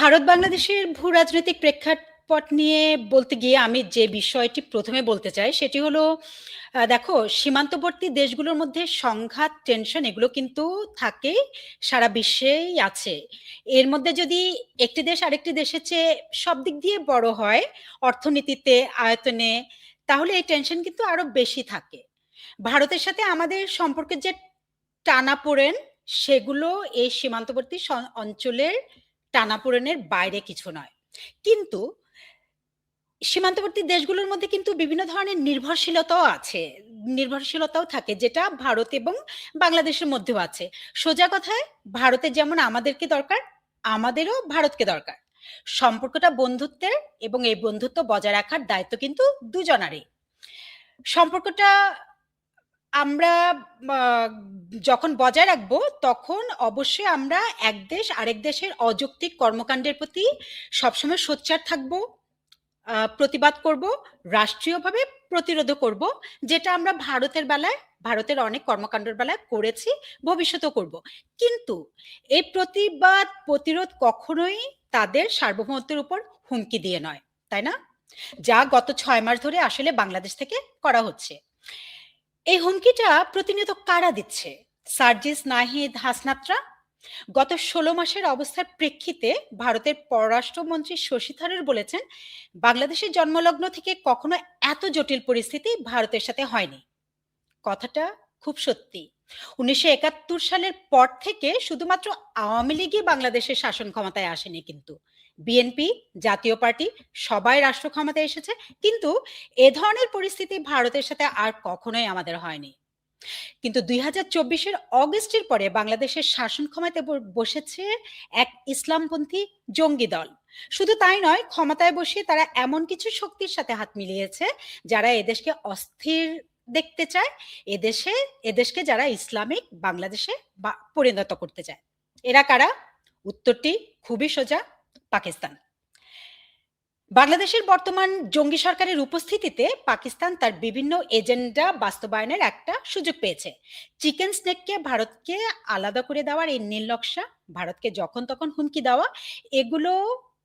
ভারত বাংলাদেশের ভূ-রাজনৈতিক প্রেক্ষাপট নিয়ে বলতে গিয়ে আমি যে বিষয়টি ১ম এ বলতে চাই সেটি হলো দেখো সীমান্তবর্তী দেশগুলোর মধ্যে সংঘাত, টেনশন এগুলো কিন্তু থাকেই, সারা বিশ্বেই আছে। এর মধ্যে যদি একটি দেশ আরেকটি দেশের চেয়ে সব দিক দিয়ে বড় হয়, অর্থনীতিতে, আয়তনে, তাহলে এই টেনশন কিন্তু আরো বেশি থাকে। ভারতের সাথে আমাদের সম্পর্কের যে টানাপোড়েন, সেগুলো এই সীমান্তবর্তী অঞ্চলের টানাপোড়েনের বাইরে কিছু নয়। কিন্তু সীমান্তবর্তী দেশগুলোর মধ্যে কিন্তু বিভিন্ন ধরনের নির্ভরশীলতাও আছে, নির্ভরশীলতাও থাকে, যেটা ভারত এবং বাংলাদেশের মধ্যেও আছে। সোজা কথায় ভারতের যেমন আমাদেরকে দরকার, আমাদেরও ভারতকে দরকার। সম্পর্কটা বন্ধুত্বের এবং এই বন্ধুত্ব বজায় রাখার দায়িত্ব কিন্তু দুজনারই। সম্পর্কটা আমরা যখন বজায় রাখবো তখন অবশ্যই আমরা এক দেশ আরেক দেশের অযৌক্তিক কর্মকাণ্ডের প্রতি সবসময় সোচ্চার থাকবো, প্রতিবাদ করব, রাষ্ট্রীয়ভাবে প্রতিরোধ করব, যেটা আমরা ভারতের বেলায়, ভারতের অনেক কর্মকাণ্ডের বেলায় করেছি, ভবিষ্যতেও করব। কিন্তু এই প্রতিবাদ প্রতিরোধ কখনোই তাদের সার্বভৌমত্বের উপর হুমকি দিয়ে নয়, তাই না? যা গত 6 মাস ধরে আসলে বাংলাদেশ থেকে করা হচ্ছে। এই হুমকিটা প্রতিনিয়ত কারা দিচ্ছে? সার্জিস, নাহিদ, হাসনাতরা? গত 16 মাসের অবস্থার প্রেক্ষিতে ভারতের পররাষ্ট্রমন্ত্রী শশী থারুর বলেছেন, বাংলাদেশের জন্মলগ্ন থেকে কখনো এত জটিল পরিস্থিতি ভারতের সাথে হয়নি। কথাটা খুব সত্যি। 1971 সালের পর থেকে শুধুমাত্র আওয়ামী লীগই বাংলাদেশের শাসন ক্ষমতায় আসেনি, কিন্তু বিএনপি, জাতীয় পার্টি সবাই রাষ্ট্র ক্ষমতায় এসেছে, কিন্তু এ ধরনের পরিস্থিতি ভারতের সাথে আর কখনোই আমাদের হয়নি। কিন্তু 2024-এর অগস্টের পরে বাংলাদেশের শাসন ক্ষমতায় বসেছে এক ইসলামপন্থী জঙ্গি দল। শুধু তাই নয়, ক্ষমতায় বসে তারা এমন কিছু শক্তির সাথে হাত মিলিয়েছে যারা এদেশকে অস্থির দেখতে চায়, এদেশকে যারা ইসলামিক বাংলাদেশে পরিণত করতে চায়। এরা কারা? উত্তরটি খুবই সোজা, পাকিস্তান। বাংলাদেশের বর্তমান জঙ্গি সরকারের উপস্থিতিতে পাকিস্তান তার বিভিন্ন এজেন্ডা বাস্তবায়নের একটা সুযোগ পেয়েছে। চিকেন স্নেককে ভারতকে আলাদা করে দেওয়ার এই নীল নকশা, ভারতকে যখন তখন হুমকি দেওয়া, এগুলো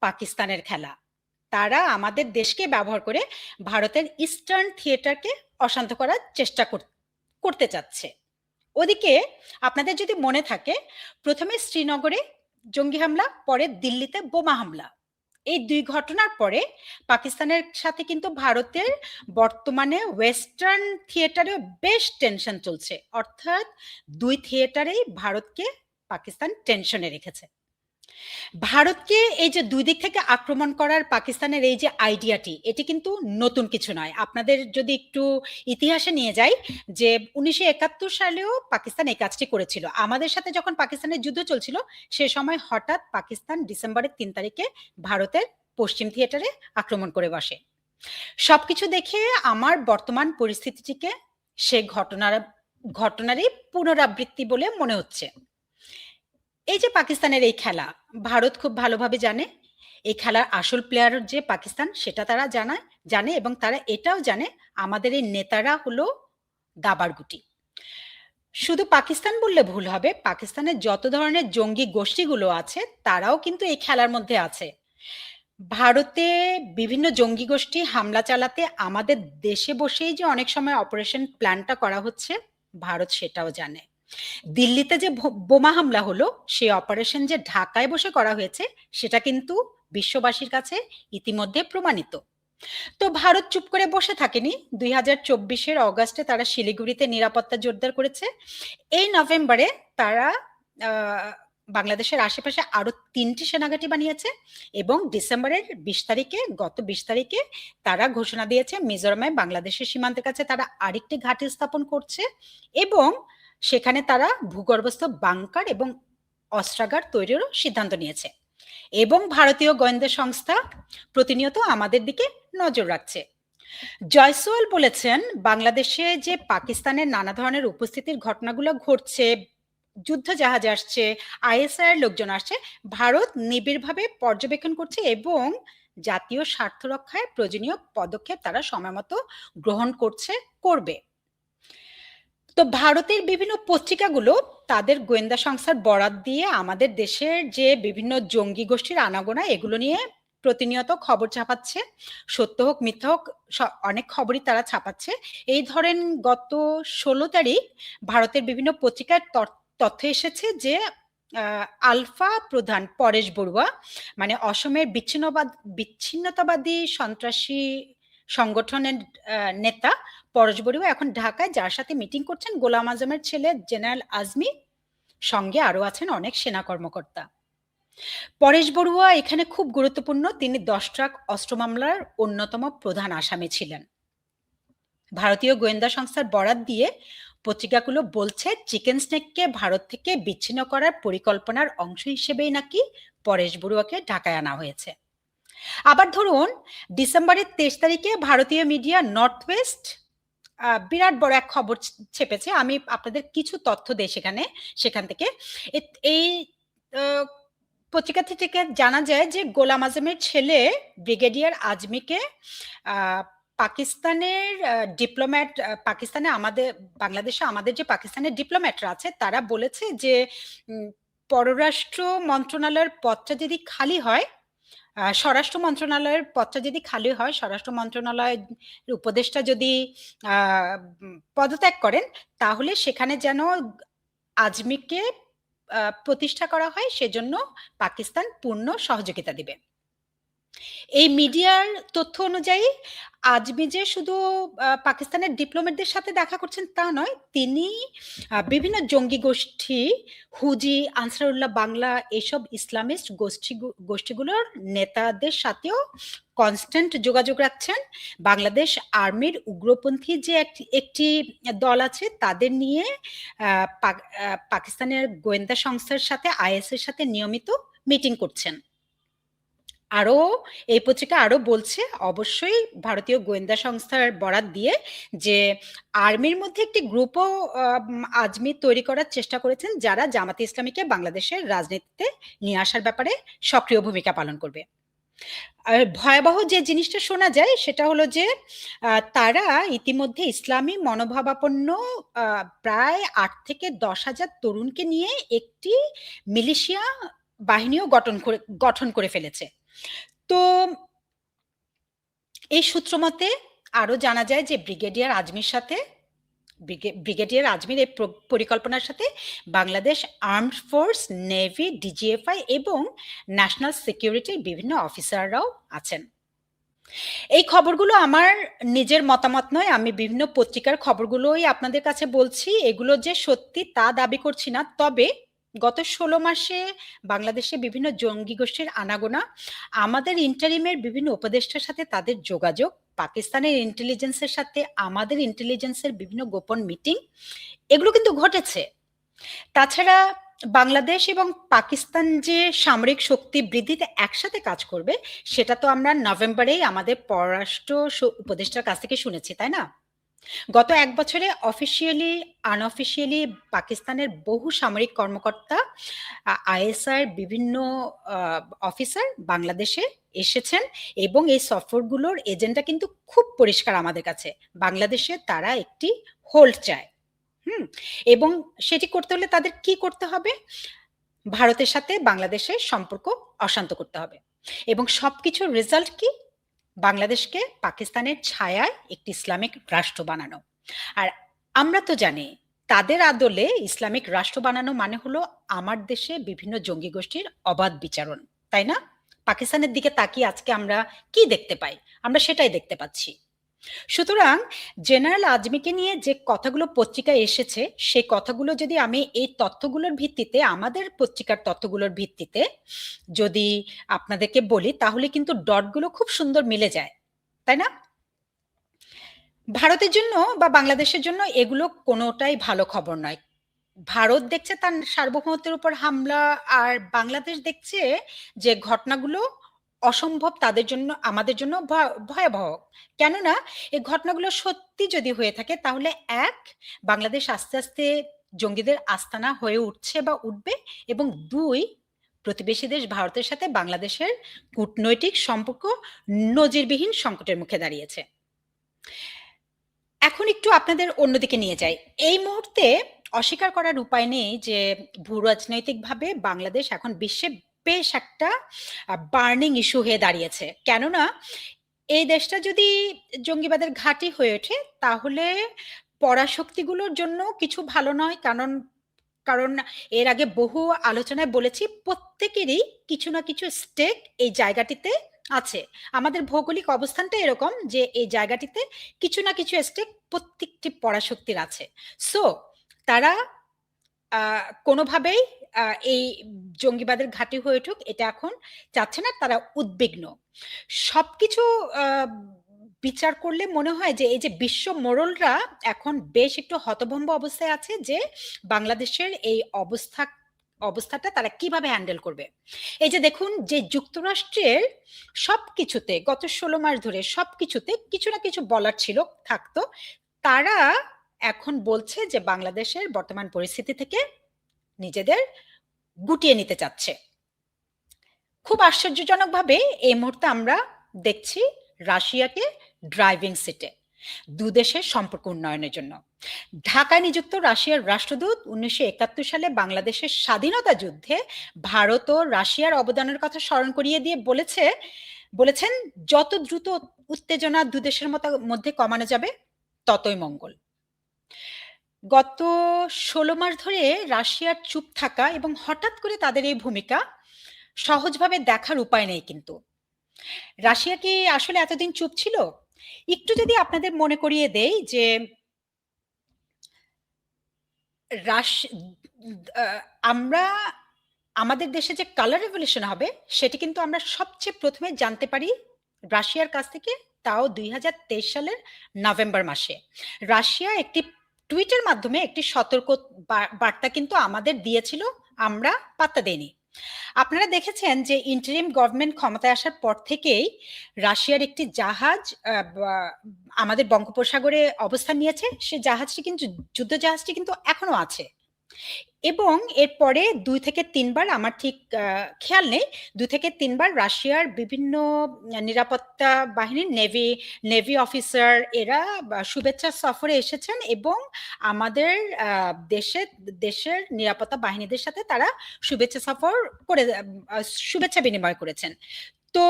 পাকিস্তানের খেলা। তারা আমাদের দেশকে ব্যবহার করে ভারতের ইস্টার্ন থিয়েটারকে অশান্ত করার চেষ্টা করতে চাচ্ছে। ওদিকে আপনাদের যদি মনে থাকে, প্রথমে শ্রীনগরে জঙ্গি হামলা, পরে দিল্লিতে বোমা হামলা। এই 2 ঘটনার পরে পাকিস্তানের সাথে কিন্তু ভারতের বর্তমানে ওয়েস্টার্ন থিয়েটারেও বেশ টেনশন চলছে। অর্থাৎ 2 থিয়েটারেই ভারতকে পাকিস্তান টেনশনে রেখেছে। ভারতকে এই যে 2 দিক থেকে আক্রমণ করার পাকিস্তানের এই যে আইডিয়াটি, এটি কিন্তু নতুন কিছু নয়। আপনাদের যদি একটু ইতিহাসে নিয়ে যাই, যে 1971 সালেও পাকিস্তান এই কাজটি করেছিল। আমাদের সাথে যখন পাকিস্তানের যুদ্ধ চলছিল, সে সময় হঠাৎ পাকিস্তান ডিসেম্বরের 3 তারিখে ভারতের পশ্চিম থিয়েটারে আক্রমণ করে বসে। সবকিছু দেখে আমার বর্তমান পরিস্থিতিটিকে সে ঘটনারই পুনরাবৃত্তি বলে মনে হচ্ছে। এই যে পাকিস্তানের এই খেলা, ভারত খুব ভালোভাবে জানে। এই খেলার আসল প্লেয়ার যে পাকিস্তান, সেটা তারা জানে এবং তারা এটাও জানে আমাদের এই নেতারা হলো দাবার গুটি। শুধু পাকিস্তান বললে ভুল হবে, পাকিস্তানের যত ধরনের জঙ্গি গোষ্ঠীগুলো আছে তারাও কিন্তু এই খেলার মধ্যে আছে। ভারতে বিভিন্ন জঙ্গি গোষ্ঠী হামলা চালাতে আমাদের দেশে বসেই যে অনেক সময় অপারেশন প্ল্যানটা করা হচ্ছে, ভারত সেটাও জানে। দিল্লিতে যে বোমা হামলা হলো, সেই অপারেশন যে ঢাকায় বসে করা হয়েছে, সেটা কিন্তু বিশ্ববাসীর কাছে ইতিমধ্যে প্রমাণিত। তো ভারত চুপ করে বসে থাকেনি। 2024-এর অগাস্টে তারা শিলিগুড়িতে নিরাপত্তা জোরদার করেছে। এই নভেম্বরে তারা বাংলাদেশের আশেপাশে আরো 3টি সেনাঘাঁটি বানিয়েছে এবং ডিসেম্বরের 20 তারিখে, গত 20 তারিখে তারা ঘোষণা দিয়েছে মিজোরামে বাংলাদেশের সীমান্তের কাছে তারা আরেকটি ঘাঁটি স্থাপন করছে এবং সেখানে তারা ভূগর্ভস্থ বাংকার এবং অস্ত্রাগার তৈরিরও সিদ্ধান্ত নিয়েছে। এবং ভারতীয় গোয়েন্দা সংস্থা প্রতিনিয়ত আমাদের দিকে নজর রাখছে। জয়সওয়াল বলেছেন, বাংলাদেশে যে পাকিস্তানের নানা ধরনের উপস্থিতির ঘটনাগুলো ঘটছে, যুদ্ধ জাহাজ আসছে, আইএসআই এর লোকজন আসছে, ভারত নিবিড়ভাবে পর্যবেক্ষণ করছে এবং জাতীয় স্বার্থ রক্ষায় প্রয়োজনীয় পদক্ষেপ তারা সময়মতো গ্রহণ করবে। তো ভারতের বিভিন্ন পত্রিকাগুলো তাদের গোয়েন্দা সংস্থার বরাত দিয়ে আমাদের দেশের যে বিভিন্ন জঙ্গি গোষ্ঠীর আনাগোনা এগুলো নিয়ে প্রতিনিয়ত খবর ছাপাচ্ছে। সত্য হোক মিথ্যা হোক অনেক খবরই তারা ছাপাচ্ছে। এই ধরেন গত ১৬ তারিখ ভারতের বিভিন্ন পত্রিকার তথ্য এসেছে যে আলফা প্রধান পরেশ বড়ুয়া, মানে অসমের বিচ্ছিন্নতাবাদী সন্ত্রাসী সংগঠনের নেতা পরেশ বড়ুয়া এখন ঢাকায়, যার সাথে মিটিং করছেন গোলাম আজমের ছেলে জেনারেল আজমি, সঙ্গে আরো আছেন অনেক সেনা কর্মকর্তা। পরেশ বড়ুয়া এখানে খুব গুরুত্বপূর্ণ, তিনি 10 ট্রাক অস্ত্র মামলার অন্যতম প্রধান আসামি ছিলেন। ভারতীয় গোয়েন্দা সংস্থার বরাত দিয়ে পত্রিকাগুলো বলছে চিকেন স্নেককে ভারত থেকে বিচ্ছিন্ন করার পরিকল্পনার অংশ হিসেবেই নাকি পরেশ বড়ুয়াকে ঢাকায় আনা হয়েছে। আবার ধরুন ডিসেম্বরের 23 তারিখে ভারতীয় মিডিয়া নর্থ ওয়েস্ট বিরাট বড় এক খবর ছেপেছে। আমি আপনাদের কিছু তথ্য দেই সেখান থেকে। এই পত্রিকা থেকে জানা যায় যে গোলাম আজমের ছেলে ব্রিগেডিয়ার আজমিকে পাকিস্তানের ডিপ্লোম্যাট, পাকিস্তানে বাংলাদেশে আমাদের যে পাকিস্তানের ডিপ্লোম্যাটরা আছে তারা বলেছে যে পররাষ্ট্র মন্ত্রণালয়ের পদটা যদি খালি হয়, স্বরাষ্ট্র মন্ত্রণালয়ের পদটা যদি খালি হয়, স্বরাষ্ট্র মন্ত্রণালয়ের উপদেষ্টা যদি পদত্যাগ করেন, তাহলে সেখানে যেন আজমিকে প্রতিষ্ঠা করা হয়, সেজন্য পাকিস্তান পূর্ণ সহযোগিতা দিবে। এই মিডিয়ার তথ্য অনুযায়ী আজমি যে শুধু পাকিস্তানের ডিপ্লোম্যাটদের সাথে দেখা করছেন তা নয়, তিনি বিভিন্ন জঙ্গি গোষ্ঠী, হুজি, আনসারুল্লাহ বাংলা, এইসব ইসলামিস্ট গোষ্ঠীগুলোর নেতাদের সাথেও কনস্ট্যান্ট যোগাযোগ রাখছেন। বাংলাদেশ আর্মির উগ্রপন্থী যে একটি দল আছে তাদের নিয়ে পাকিস্তানের গোয়েন্দা সংস্থার সাথে, আইএস এর সাথে নিয়মিত মিটিং করছেন। আরো এই পত্রিকা আরো বলছে, অবশ্যই ভারতীয় গোয়েন্দা সংস্থার বরাত দিয়ে, যে আর্মির মধ্যে একটি গ্রুপও আজমি তৈরি করার চেষ্টা করেছেন, যারা জামাতে ইসলামীকে বাংলাদেশের রাজনীতিতে নিয়ে আসার ব্যাপারে সক্রিয় ভূমিকা পালন করবে। আর ভয়াবহ যে জিনিসটা শোনা যায় সেটা হলো যে তারা ইতিমধ্যে ইসলামী মনোভাবাপন্ন প্রায় ৮ থেকে ১০,০০০ তরুণকে নিয়ে একটি মিলিশিয়া বাহিনীও গঠন করে ফেলেছে। তো এই সূত্র মতে আরো জানা যায় যে ব্রিগেডিয়ার আজমির এই পরিকল্পনার সাথে Bangladesh armed force, navy, DGFI এবং ন্যাশনাল সিকিউরিটির বিভিন্ন অফিসাররাও আছেন। এই খবরগুলো আমার নিজের মতামত নয়, আমি বিভিন্ন পত্রিকার খবরগুলোই আপনাদের কাছে বলছি। এগুলো যে সত্যি তা দাবি করছি না, তবে গত ১৬ মাসে বাংলাদেশে বিভিন্ন জঙ্গি গোষ্ঠীর আনাগোনা, আমাদের ইন্টারিমের বিভিন্ন উপদেষ্টার সাথে তাদের যোগাযোগ, পাকিস্তানের ইন্টেলিজেন্সের সাথে আমাদের ইন্টেলিজেন্সের বিভিন্ন গোপন মিটিং, এগুলো কিন্তু ঘটেছে। তাছাড়া বাংলাদেশ এবং পাকিস্তান যে সামরিক শক্তি বৃদ্ধিতে একসাথে কাজ করবে, সেটা তো আমরা নভেম্বরেই আমাদের পররাষ্ট্র উপদেষ্টার কাছ থেকে শুনেছি, তাই না? গত ১ বছরে অফিসিয়ালি আনঅফিসিয়ালি পাকিস্তানের বহু সামরিক কর্মকর্তা, আইএসআই বিভিন্ন অফিসার বাংলাদেশে এসেছেন এবং এই সফরগুলোর এজেন্ডা কিন্তু খুব পরিষ্কার আমাদের কাছে। বাংলাদেশে তারা একটি হোল্ড চায়, এবং সেটি করতে হলে তাদের কি করতে হবে? ভারতের সাথে বাংলাদেশের সম্পর্ক অশান্ত করতে হবে, এবং সবকিছুর রেজাল্ট কি? বাংলাদেশকে পাকিস্তানের ছায়ায় একটি ইসলামিক রাষ্ট্র বানানো। আর আমরা তো জানি তাদের আদলে ইসলামিক রাষ্ট্র বানানো মানে হলো আমার দেশে বিভিন্ন জঙ্গি গোষ্ঠীর অবাধ বিচারণ, তাই না? পাকিস্তানের দিকে তাকিয়ে আজকে আমরা কি দেখতে পাই? আমরা সেটাই দেখতে পাচ্ছি। সুতরাং জেনারেল আজমিকে নিয়ে যে কথাগুলো পত্রিকায় এসেছে, সেই কথাগুলো যদি আমি এই তথ্যগুলোর ভিত্তিতে, আমাদের পত্রিকার তথ্যগুলোর ভিত্তিতে যদি আপনাদেরকে বলি, তাহলে কিন্তু ডটগুলো খুব সুন্দর মিলে যায়, তাই না? ভারতের জন্য বা বাংলাদেশের জন্য এগুলো কোনোটাই ভালো খবর নয়। ভারত দেখছে তার সার্বভৌমত্বের উপর হামলা, আর বাংলাদেশ দেখছে যে ঘটনাগুলো অসম্ভব তাদের জন্য, আমাদের জন্য ভয়াবহ। কেননা এই ঘটনাগুলো সত্যি যদি হয়ে থাকে, তাহলে বাংলাদেশ আস্তে আস্তে জঙ্গিদের আস্তানা হয়ে উঠছে বা উঠবে, এবং ২, প্রতিবেশী দেশ ভারতের সাথে বাংলাদেশের কূটনৈতিক সম্পর্ক নজিরবিহীন সংকটের মুখে দাঁড়িয়েছে। এখন এখন একটু আপনাদের অন্যদিকে নিয়ে যাই। এই মুহূর্তে অস্বীকার করার উপায় নেই যে ভূরাজনৈতিকভাবে বাংলাদেশ এখন বিশ্বে বেশ একটা বার্নিং ইস্যু হয়ে দাঁড়িয়েছে। কেননা এই দেশটা যদি জঙ্গিবাদের ঘাঁটি হয়ে ওঠে তাহলে পরাশক্তিগুলোর জন্য কিছু ভালো নয়। কারণ কারণ এর আগে বহু আলোচনায় বলেছি প্রত্যেকেরই কিছু না কিছু স্টেক এই জায়গাটিতে আছে। আমাদের ভৌগোলিক অবস্থানটা এরকম যে এই জায়গাটিতে কিছু না কিছু স্টেক প্রত্যেকটি পরাশক্তির আছে। সো তারা কোনোভাবেই এই জঙ্গিবাদের ঘাঁটি হয়ে উঠুক এটা এখন চাচ্ছে না, তারা উদ্বিগ্ন। সবকিছু বিচার করলে মনে হয় যে এই যে বিশ্ব মোড়লরা এখন বেশ একটু হতভম্ব অবস্থায় আছে যে বাংলাদেশের এই অবস্থাটা তারা কিভাবে হ্যান্ডেল করবে। এই যে দেখুন যে যুক্তরাষ্ট্রের সবকিছুতে গত 16 মাস ধরে সবকিছুতে কিছু না কিছু বলার ছিল থাকতো, তারা এখন বলছে যে বাংলাদেশের বর্তমান পরিস্থিতি থেকে নিজেদের গুটিয়ে নিতে চাচ্ছে। খুব আশ্চর্যজনকভাবে এই মুহূর্তে আমরা দেখছি রাশিয়াকে ড্রাইভিং সিটে দুদেশের সম্পর্ক উন্নয়নের জন্য। ঢাকায় নিযুক্ত রাশিয়ার রাষ্ট্রদূত 1971 সালে বাংলাদেশের স্বাধীনতা যুদ্ধে ভারত ও রাশিয়ার অবদানের কথা স্মরণ করিয়ে দিয়ে বলেছেন যত দ্রুত উত্তেজনা দুদেশের মধ্যে কমানো যাবে ততই মঙ্গল। গত 16 মাস ধরে রাশিয়ার চুপ থাকা এবং হঠাৎ করে তাদের এই ভূমিকা সহজভাবে দেখার উপায় নেই। কিন্তু রাশিয়া কি আসলে এতদিন চুপ ছিল? একটু যদি আপনাদের মনে করিয়ে দেই যে আমরা আমাদের দেশে যে কালার রেভলিউশন হবে সেটি কিন্তু আমরা সবচেয়ে প্রথমে জানতে পারি রাশিয়ার কাছ থেকে, তাও 2023 সালের নভেম্বর মাসে। রাশিয়া একটি টুইটের মাধ্যমে একটি সতর্ক বার্তা কিন্তু আমাদের দিয়েছিল, আমরা পাত্তা দেইনি। আপনারা দেখেছেন যে ইন্টারিম গভর্নমেন্ট ক্ষমতায় আসার পর থেকেই রাশিয়ার একটি জাহাজ আমাদের বঙ্গোপসাগরে অবস্থান নিয়েছে। সে জাহাজটি কিন্তু যুদ্ধ জাহাজটি কিন্তু এখনো আছে এবং এরপরে 2 থেকে 3 বার, আমার ঠিক খেয়াল নেই, 2 থেকে 3 বার রাশিয়ার বিভিন্ন নিরাপত্তা বাহিনীর নেভি অফিসার এরা শুভেচ্ছা সফরে এসেছেন এবং আমাদের দেশের নিরাপত্তা বাহিনীদের সাথে তারা শুভেচ্ছা সফর করে শুভেচ্ছা বিনিময় করেছেন। তো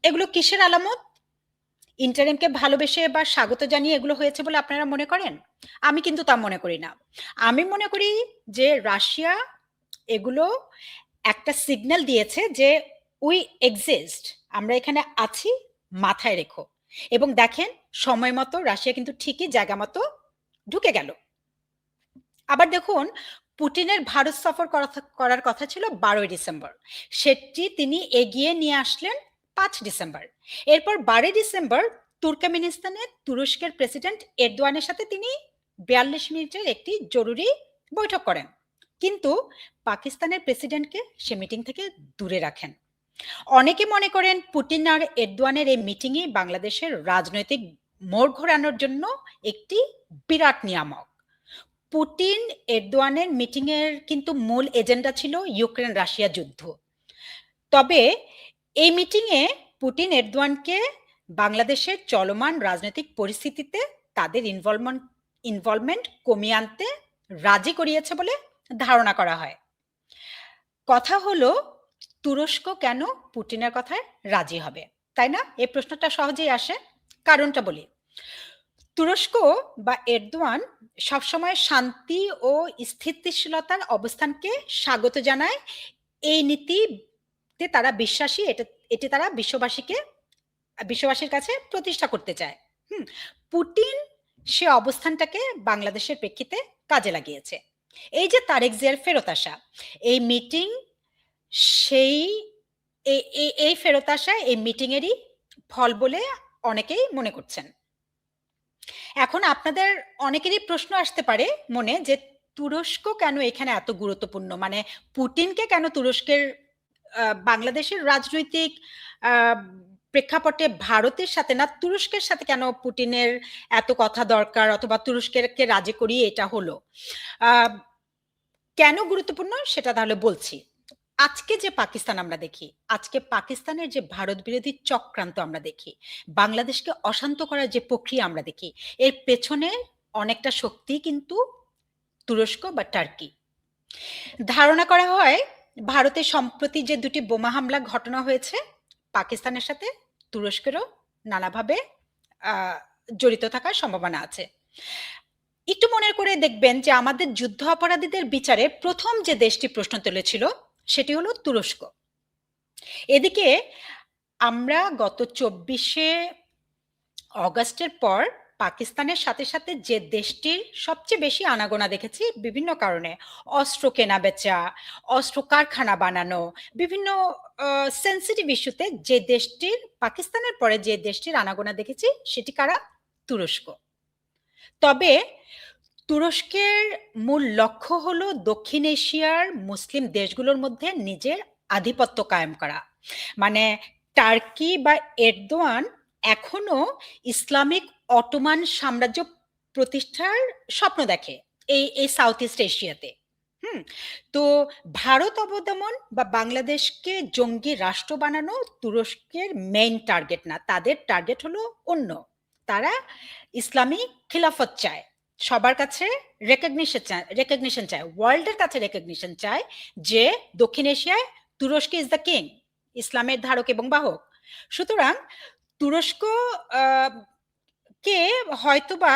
এগুলো কিসের আলামত? ইন্টারিমকে ভালোবেসে বা স্বাগত জানিয়ে এগুলো হয়েছে বলে আপনারা মনে করেন? আমি কিন্তু তা মনে করি না। আমি মনে করি যে রাশিয়া এগুলো একটা সিগন্যাল দিয়েছে যে উই এক্সিস্ট, আমরা এখানে আছি, মাথায় রেখো। এবং দেখেন সময় মতো রাশিয়া কিন্তু ঠিকই জায়গা মতো ঢুকে গেল। আবার দেখুন পুতিনের ভারত সফর করার কথা ছিল 12 ডিসেম্বর, সেটি তিনি এগিয়ে নিয়ে আসলেন 5 ডিসেম্বর। এরপর 12 ডিসেম্বর তুর্কমেনিস্তানে তুরস্কের প্রেসিডেন্ট এরদোয়ানের সাথে তিনি 42 মিনিটের একটি জরুরি বৈঠক করেন, কিন্তু পাকিস্তানের প্রেসিডেন্টকে সে মিটিং থেকে দূরে রাখেন। অনেকে মনে করেন পুতিন আর এরদোয়ানের এই মিটিংই বাংলাদেশের রাজনৈতিক মোড় ঘোরানোর জন্য একটি বিরাট নিয়ামক। পুতিন এরদোয়ানের মিটিং এর কিন্তু মূল এজেন্ডা ছিল ইউক্রেন রাশিয়া যুদ্ধ। তবে এই মিটিং এ পুতিন এরদোয়ানকে বাংলাদেশের চলমান রাজনৈতিক পরিস্থিতিতে তাদের ইনভলভমেন্ট কমিয়ে আনতে রাজি করিয়েছে বলে ধারণা করা হয়। কথা হলো তুরস্ক কেন পুতিনের কথায় রাজি হবে, তাই না? এই প্রশ্নটা সহজেই আসে। কারণটা বলি। তুরস্ক বা এরদোয়ান সবসময় শান্তি ও স্থিতিশীলতার অবস্থানকে স্বাগত জানায়। এই নীতিতে তারা বিশ্বাসী, এটি তারা বিশ্ববাসীর কাছে প্রতিষ্ঠা করতে চায়। পুতিন সে অবস্থানটাকে বাংলাদেশের প্রেক্ষিতে কাজে লাগিয়েছে। এই যে তারেক জিয়ার ফেরত আসা, এই মিটিং সেই এই ফেরত আসা এই মিটিং এরই ফল বলে অনেকেই মনে করছেন। এখন আপনাদের অনেকেরই প্রশ্ন আসতে পারে মনে যে তুরস্ক কেন এখানে এত গুরুত্বপূর্ণ, মানে পুতিনকে কেন তুরস্কের বাংলাদেশের রাজনৈতিক প্রেক্ষাপটে ভারতের সাথে না তুরস্কের সাথে কেন পুতিনের এত কথা দরকার, অথবা তুরস্ককে রাজি করিয়ে এটা হলো। কেন গুরুত্বপূর্ণ সেটা তাহলে বলছি। আজকে যে পাকিস্তান আমরা দেখি, আজকে পাকিস্তানের যে ভারত বিরোধী চক্রান্ত আমরা দেখি, বাংলাদেশকে অশান্ত করার যে প্রক্রিয়া আমরা দেখি, এর পেছনে অনেকটা শক্তি কিন্তু তুরস্ক বা টার্কি। ধারণা করা হয় ভারতে সম্প্রতি যে দুটি বোমা হামলা ঘটনা হয়েছে, পাকিস্তানের সাথে তুরস্কেরও নানাভাবে আহ, জড়িত থাকার সম্ভাবনা আছে। একটু মনে করে দেখবেন যে আমাদের যুদ্ধ অপরাধীদের বিচারে প্রথম যে দেশটি প্রশ্ন তুলেছিল সেটি হলো তুরস্ক। এদিকে আমরা গত 24শে অগাস্টের পর পাকিস্তানের সাথে সাথে যে দেশটির সবচেয়ে বেশি আনাগোনা দেখেছি বিভিন্ন কারণে, অস্ত্র কেনা বেচা, অস্ত্র কারখানা বানানো, বিভিন্ন সেন্সিটিভ ইস্যুতে যে দেশটির, পাকিস্তানের পরে যে দেশটির আনাগোনা দেখেছি সেটি কারা? তুরস্ক। তবে তুরস্কের মূল লক্ষ্য হলো দক্ষিণ এশিয়ার মুসলিম দেশগুলোর মধ্যে নিজের আধিপত্য কায়েম করা। মানে টার্কি বা এরদোয়ান এখনো ইসলামিক অটোমান সাম্রাজ্য প্রতিষ্ঠার স্বপ্ন দেখে এই এই সাউথ ইস্ট এশিয়াতে। হুম। তো ভারত অবদমন বা বাংলাদেশকে জঙ্গি রাষ্ট্র বানানো তুরস্কের মেইন টার্গেট না, তাদের টার্গেট হলো অন্য। তারা ইসলামী খিলাফত চায়, সবার কাছে রেকগনিশন চায়, ওয়ার্ল্ডের কাছে রেকগনিশন চায় যে দক্ষিণ এশিয়ায় তুরস্ক ইজ দ্য কিং, ইসলামের ধারক এবং বাহক। সুতরাং তুরস্ক কে হয়তোবা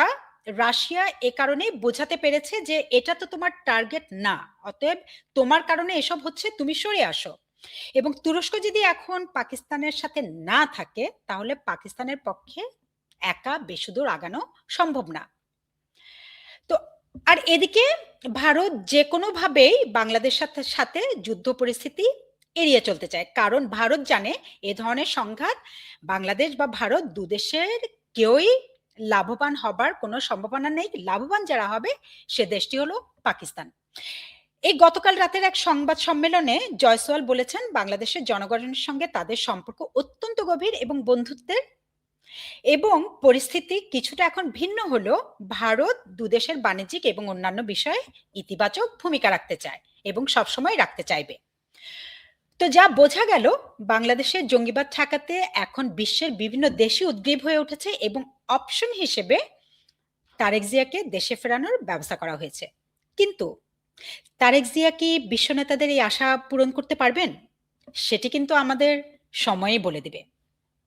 রাশিয়া এ কারণে বোঝাতে পেরেছে যে এটা তো তোমার টার্গেট না, অতএব তোমার কারণে এসব হচ্ছে, তুমি সরে আসো। এবং তুরস্ক যদি এখন পাকিস্তানের সাথে না থাকে তাহলে পাকিস্তানের পক্ষে একা বেশিদূর আগানো সম্ভব না। তো আর এদিকে ভারত যে কোনোভাবেই বাংলাদেশ সাথে সাথে যুদ্ধ পরিস্থিতি এড়িয়ে চলতে চায়, কারণ ভারত জানে এ ধরনের সংঘাত বাংলাদেশ বা ভারত দুদেশের কেউই লাভবান হবার কোনো সম্ভাবনা নেই। লাভবান যারা হবে সে দেশটি হলো পাকিস্তান। এই গতকাল রাতের এক সংবাদ সম্মেলনে জয়সওয়াল বলেছেন বাংলাদেশের জনগণের সঙ্গে তাদের সম্পর্ক অত্যন্ত গভীর এবং বন্ধুত্বের, এবং পরিস্থিতি কিছুটা এখন ভিন্ন হলো ভারত দুদেশের বাণিজ্যিক এবং অন্যান্য বিষয়ে ইতিবাচক ভূমিকা রাখতে চায় এবং সবসময় রাখতে চাইবে। তো যা বোঝা গেল বাংলাদেশের জঙ্গিবাদ ঠেকাতে এখন বিশ্বের বিভিন্ন দেশই উদ্গ্রীব হয়ে উঠেছে এবং অপশন হিসেবে তারেক জিয়াকে দেশে ফেরানোর ব্যবস্থা করা হয়েছে। কিন্তু তারেক জিয়া কি বিশ্ব নেতাদের এই আশা পূরণ করতে পারবেন? সেটি কিন্তু আমাদের সময়ই বলে দিবে।